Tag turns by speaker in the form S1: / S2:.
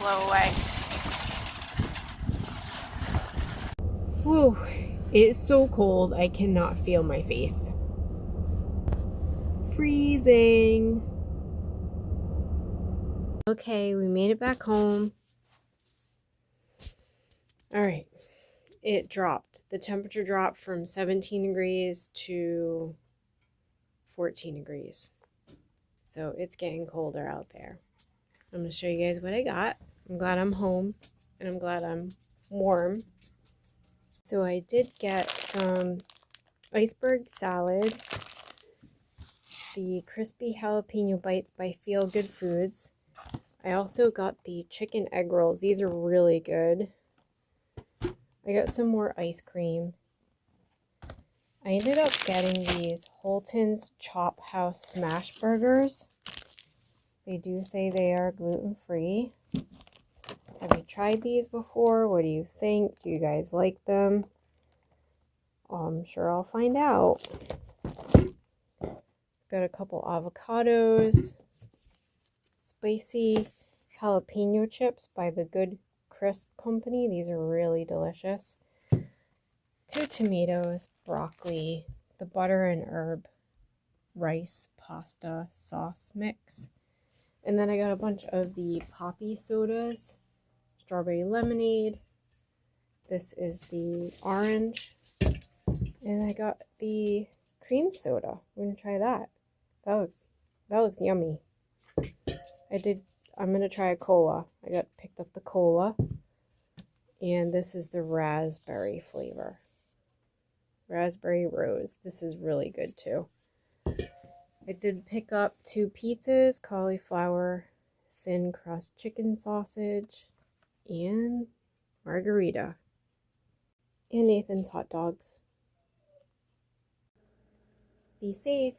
S1: blow away.
S2: Whew, it's so cold I cannot feel my face. Freezing. Okay, we made it back home. Alright, it dropped. The temperature dropped from 17 degrees to 14 degrees. So it's getting colder out there. I'm going to show you guys what I got. I'm glad I'm home and I'm glad I'm warm. So I did get some iceberg salad, the crispy jalapeno bites by Feel Good Foods. I also got the chicken egg rolls. These are really good. I got some more ice cream. I ended up getting these Holton's Chop House Smash Burgers. They do say they are gluten-free. Have you tried these before? What do you think? Do you guys like them? I'm sure I'll find out. Got a couple avocados. Spicy jalapeno chips by the Good Crisp Company. These are really delicious. 2 tomatoes, broccoli, the butter and herb rice pasta sauce mix. And then I got a bunch of the poppy sodas, strawberry lemonade. This is the orange. And I got the cream soda. We're gonna try that. That looks yummy. I'm gonna try a cola. Picked up the cola. And this is the raspberry flavor. Raspberry rose. This is really good too. I did pick up 2 pizzas, cauliflower, thin crust chicken sausage, and margarita. And Nathan's hot dogs. Be safe.